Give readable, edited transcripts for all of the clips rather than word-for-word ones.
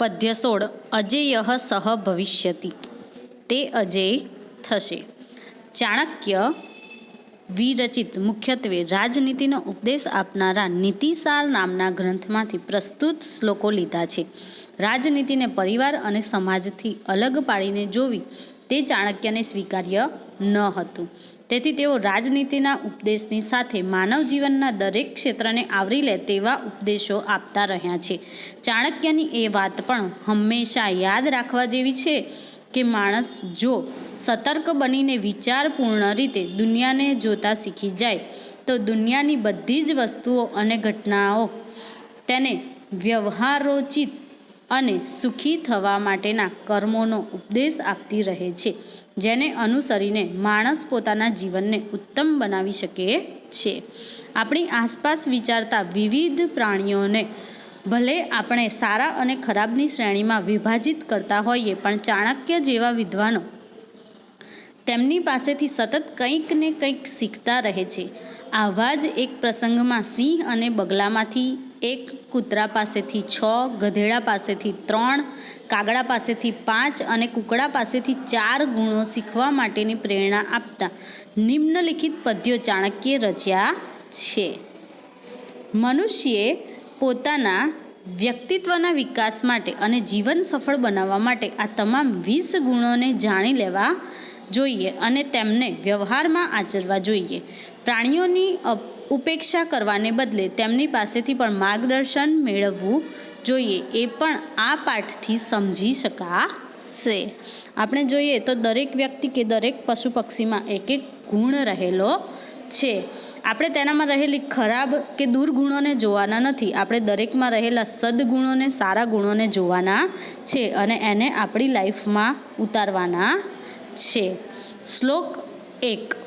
પદ્ય 16 અજેયઃ સહ ભવિષ્યતિ, તે અજેય થશે. ચાણક્ય વિરચિત મુખ્યત્વે રાજનીતિનો ઉપદેશ આપનારા નીતિસાર નામના ગ્રંથમાંથી પ્રસ્તુત શ્લોકો લીધા છે. રાજનીતિને પરિવાર અને સમાજથી અલગ પાડીને જોવી તે ચાણક્યને સ્વીકાર્ય ન હતું. તેથી તેઓ રાજનીતિના ઉપદેશની સાથે માનવ જીવનના દરેક ક્ષેત્રને આવરી લે તેવા ઉપદેશો આપતા રહ્યા છે. ચાણક્યની એ વાત પણ હંમેશા યાદ રાખવા જેવી છે કે માણસ જો સતર્ક બનીને વિચારપૂર્ણ રીતે દુનિયાને જોતા શીખી જાય તો દુનિયાની બધી જ વસ્તુઓ અને ઘટનાઓ તેને વ્યવહારોચિત અને સુખી થવા માટેના કર્મોનો ઉપદેશ આપતી રહે છે, જેને અનુસરીને માણસ પોતાના જીવનને ઉત્તમ બનાવી શકે છે. આપણી આસપાસ વિચારતા વિવિધ પ્રાણીઓને ભલે આપણે સારા અને ખરાબની શ્રેણીમાં વિભાજિત કરતા હોઈએ, પણ ચાણક્ય જેવા વિદ્વાનો તેમની પાસેથી સતત કંઈક ને કંઈક શીખતા રહે છે. આવા જ એક પ્રસંગમાં સિંહ અને બગલામાંથી 1, કૂતરા પાસેથી 6, ગધેડા પાસેથી 3, કાગડા પાસેથી 5 અને કુકડા પાસેથી 4 ગુણો શીખવા માટેની પ્રેરણા આપતા નિમ્નલિખિત પદ્યો ચાણક્યે રચ્યા છે. મનુષ્યે પોતાના વ્યક્તિત્વના વિકાસ માટે અને જીવન સફળ બનાવવા માટે આ તમામ 20 ગુણોને જાણી લેવા જોઈએ અને તેમને વ્યવહારમાં આચરવા જોઈએ. પ્રાણીઓની ઉપેક્ષા કરવાને બદલે તેમની પાસેથી પણ માર્ગદર્શન મેળવવું જોઈએ, એ પણ આ પાઠથી સમજી શકાશે. આપણે જોઈએ તો દરેક વ્યક્તિ કે દરેક પશુ પક્ષીમાં એક એક ગુણ રહેલો છે. આપણે તેનામાં રહેલી ખરાબ કે દુર્ગુણોને જોવાના નથી. આપણે દરેકમાં રહેલા સદગુણોને, સારા ગુણોને જોવાના છે અને એને આપણી લાઈફમાં ઉતારવાના છે. શ્લોક 1.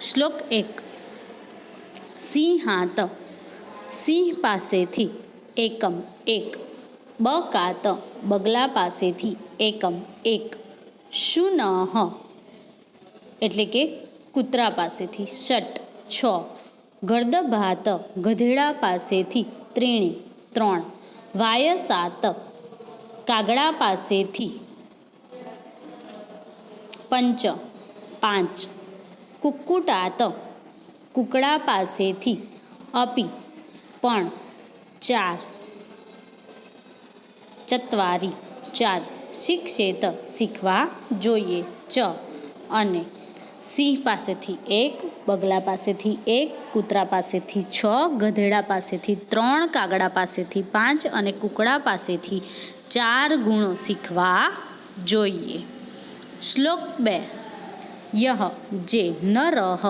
શ્લોક 1. સિંહાત, સિંહ પાસેથી એકમ 1. બકાત, બગલા પાસેથી એકમ 1. શુનઃ, એટલે કે કૂતરા પાસેથી ષટ 6. ગર્દભાત, ગધેડા પાસેથી ત્રીણી 3. વાયસાત, કાગડા પાસેથી પંચ 5. કુક્કુટાત, કુકડા પાસેથી અપિ પણ 4. ચત્વારી 4. શિક્ષેત, શીખવા જોઈએ ચ. અને સિંહ પાસેથી 1, બગલા પાસેથી 1, કૂતરા પાસેથી 6, ગધેડા પાસેથી 3, કાગડા પાસેથી 5 અને કુકડા પાસેથી 4 ગુણો શીખવા જોઈએ. શ્લોક 2. યહ, જે નરઃ,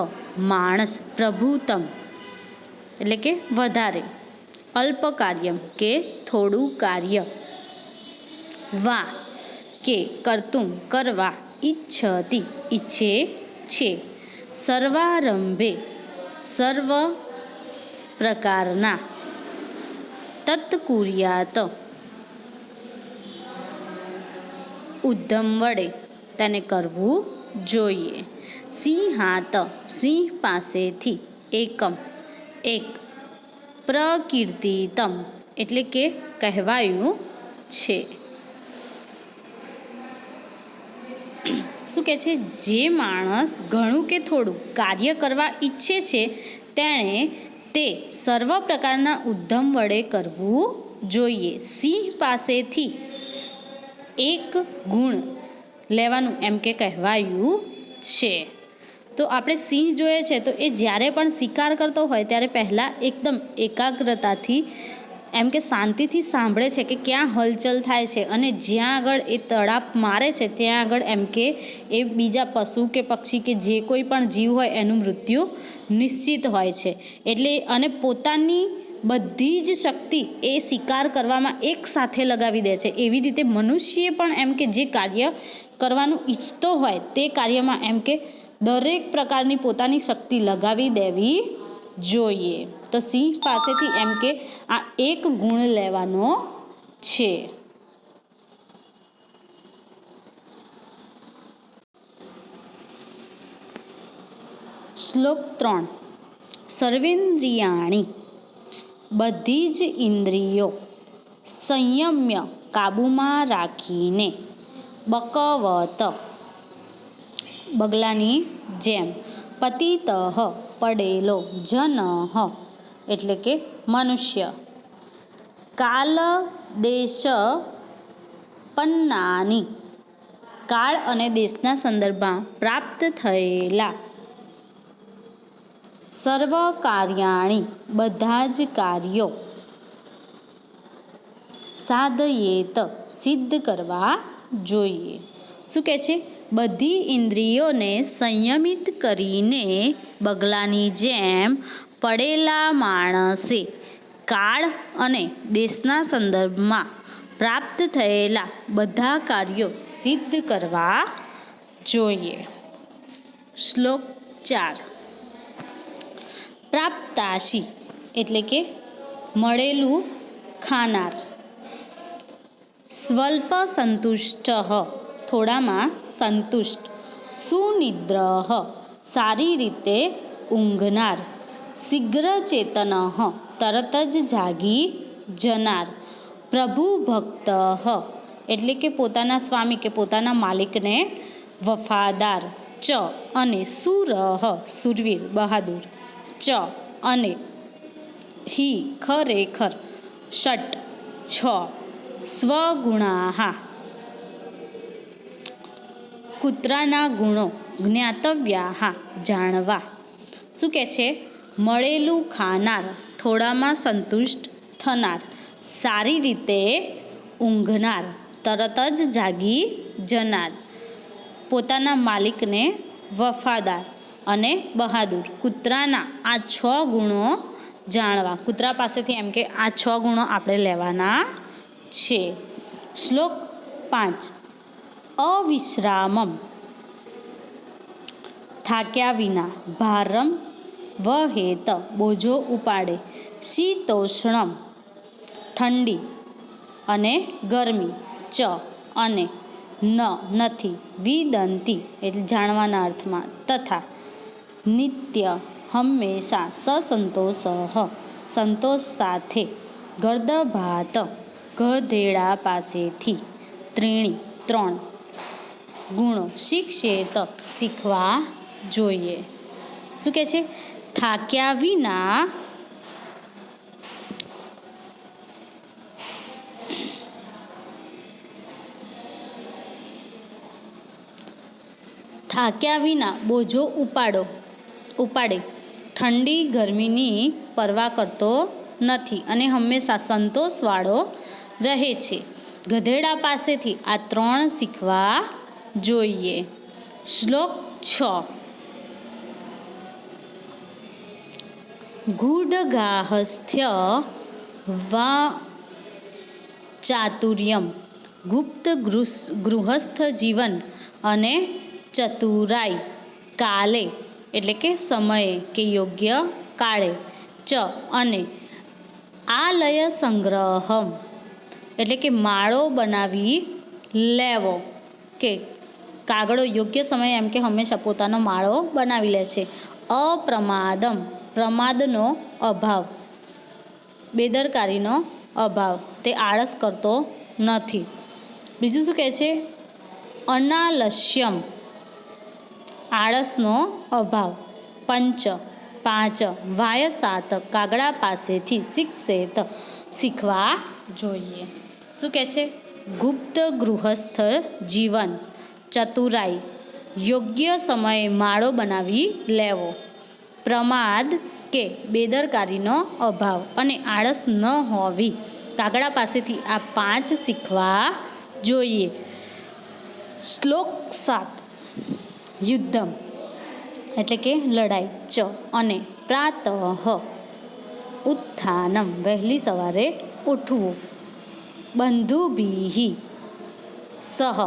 માણસ પ્રભુતમ, એટલે કે વધારે, અલ્પ કાર્યમ કે થોડું કાર્ય, વા કે કર્તુમ કરવા, ઈચ્છતિ ઈચ્છે છે, સર્વારંભે સર્વ પ્રકારના, તત્કુર્યાત ઉદ્યમ વડે તેને કરવું જોઈએ. સિંહાત, સિંહ પાસેથી એકમ 1. પ્રકીર્તિતમ, એટલે કે કહેવાયું છે. શું કહે છે? જે માણસ ઘણું કે થોડું કાર્ય કરવા ઈચ્છે છે તેણે તે સર્વ પ્રકારના ઉદ્યમ વડે કરવું જોઈએ. સિંહ પાસેથી 1 ગુણ લેવાનું એમ કે કહેવાયું છે. તો આપણે સિંહ જોઈએ છે તો એ જ્યારે પણ શિકાર કરતો હોય ત્યારે પહેલાં એકદમ એકાગ્રતાથી એમ કે શાંતિથી સાંભળે છે કે ક્યાં હલચલ થાય છે અને જ્યાં આગળ એ તડાપ મારે છે ત્યાં આગળ એમ કે એ બીજા પશુ કે પક્ષી કે જે કોઈ પણ જીવ હોય એનું મૃત્યુ નિશ્ચિત હોય છે. એટલે અને પોતાની બધી જ શક્તિ એ શિકાર કરવામાં એક સાથે લગાવી દે છે. એવી રીતે મનુષ્ય પણ એમ કે જે કાર્ય કરવાનું ઈચ્છતો હોય તે કાર્યમાં એમ કે દરેક પ્રકારની પોતાની શક્તિ લગાવી દેવી જોઈએ. તો સિંહ પાસેથી એમ કે આ 1 ગુણ લેવાનો છે. શ્લોક 3. સર્વેન્દ્રિયાણી, બધી જ ઇન્દ્રિયો સંયમ્ય કાબૂમાં રાખીને, બકવત બગલાની જેમ, પતિતઃ પડેલો, જનઃ એટલે કે મનુષ્ય, કાલ દેશ પન્નાની કાળ અને દેશના સંદર્ભમાં પ્રાપ્ત થયેલા, સર્વ કાર્યાણી બધા જ કાર્યો, સાધયેત સિદ્ધ કરવા જોઈએ. શું કહે છે? બધી ઇન્દ્રિયોને સંયમિત કરીને બગલાની જેમ પડેલા માણસે કાળ અને દેશના સંદર્ભમાં પ્રાપ્ત થયેલા બધા કાર્યો સિદ્ધ કરવા જોઈએ. શ્લોક 4. પ્રાપ્તાશી એટલે કે મળેલું ખાનાર, સ્વલ્પ સંતુષ્ટ થોડામાં સંતુષ્ટ, સુનિદ્રઃ સારી રીતે ઊંઘનાર, શીઘ્ર ચેતન તરત જ જાગી જનાર, પ્રભુ ભક્ત એટલે કે પોતાના સ્વામી કે પોતાના માલિકને વફાદાર, ચ અને સુરઃ સુરવીર બહાદુર, ચ અને હિ ખરેખર, ષટ 6 સ્વગુણાહા કૂતરાના ગુણો, જ્ઞાતવ્યાહા જાણવા. શું કહે છે? મળેલું ખાનાર, થોડામાં સંતુષ્ટ થનાર, સારી રીતે ઊંઘનાર, તરત જ જાગી જનાર, પોતાના માલિકને વફાદાર અને બહાદુર, કૂતરાના આ 6 ગુણો જાણવા. કૂતરા પાસેથી એમ કે આ 6 ગુણો આપણે લેવાના છે. શ્લોક 5. અવિશ્રામમ થાક્યા વિના, ભારમ વહેત બોજો ઉપાડે, શીતોષ્ણમ ઠંડી અને ગરમી, ચ અને નથી, વિદંતી એટલે જાણવાના અર્થમાં, તથા નિત્ય હંમેશા, સસંતોષ સંતોષ સાથે, ગર્દભાત ગધેડા પાસેથી, ત્રીણી 3 ગુણો, શિક્ષેત શીખવા જોઈએ. શું કહે છે? થાક્યા વિના બોજો ઉપાડે, ઠંડી ગરમીની પરવા કરતો નથી અને હંમેશા સંતોષવાળો રહે છે. ગધેડા પાસેથી આ 3 શીખવા જોઈએ. શ્લોક 6. ગૂઢગાહસ્થ્ય વા ચાતુર્યમ, ગુપ્ત ગૃહસ્થ જીવન અને ચતુરાઈ, કાલે એટલે કે સમયે કે યોગ્ય કાળે, ચ અને આલય સંગ્રહમ એટલે કે માળો બનાવી લેવો, કે કાગળો યોગ્ય સમયે એમ કે હંમેશા પોતાનો માળો બનાવી લે છે. અપ્રમાદમ પ્રમાદનો અભાવ, બેદરકારીનો અભાવ, તે આળસ કરતો નથી. બીજું શું કહે છે? અનાલસ્યમ આળસનો અભાવ, પંચ 5 વાયસાત કાગડા પાસેથી, શિક્ષેત શીખવા જોઈએ. શું કહે છે? ગુપ્ત ગૃહસ્થ જીવન, ચતુરાઈ, યોગ્ય સમયે માળો બનાવી લેવો, પ્રમાદ કે બેદરકારીનો અભાવ અને આળસ ન હોવી, કાગડા પાસેથી આ 5 શીખવા જોઈએ. શ્લોક 7. યુદ્ધમ એટલે કે લડાઈ, ચ અને પ્રાતઃ ઉત્થાનમ વહેલી સવારે ઉઠવું, બંધુભિઃ સહ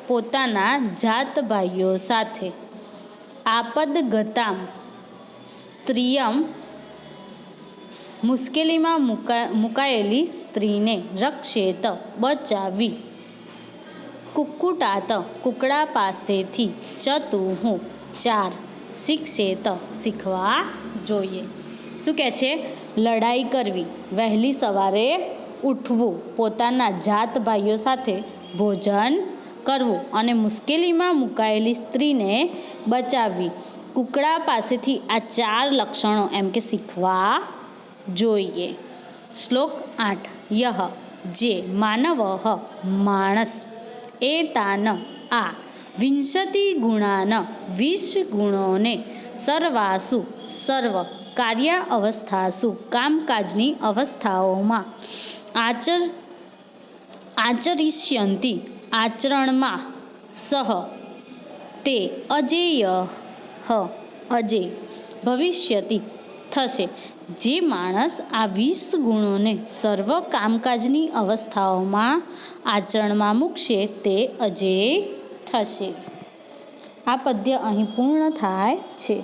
પોતાના જાત ભાઈઓ સાથે, આપદગતામ સ્ત્રિયમ મુશ્કેલીમાં મુકાયેલી સ્ત્રીને, રક્ષેત બચાવી, કુક્કુટાત કુકડા પાસેથી, ચતુઃ 4 શિક્ષેત શીખવા જોઈએ. શું કહે છે? લડાઈ કરવી, વહેલી સવારે ઉઠવું, પોતાના જાત ભાઈઓ સાથે ભોજન કરવું અને મુશ્કેલીમાં મુકાયેલી સ્ત્રીને બચાવવી. કુકડા પાસેથી આ 4 લક્ષણો એમ કે શીખવા જોઈએ. શ્લોક 8. યહ જે માનવ માણસ એતાન આ વિંશતિ ગુણાન 20 ગુણોને સર્વાસુ સર્વ કાર્ય અવસ્થાસુ કામકાજની અવસ્થાઓમાં આચરિષ્યંતિ આચરણમાં સહ તે અજેય અજેય ભવિષ્યતિ થશે. જે માણસ આ 20 ગુણોને સર્વ કામકાજની અવસ્થાઓમાં આચરણમાં મૂકશે તે અજેય થશે. આ પદ્ય અહીં પૂર્ણ થાય છે.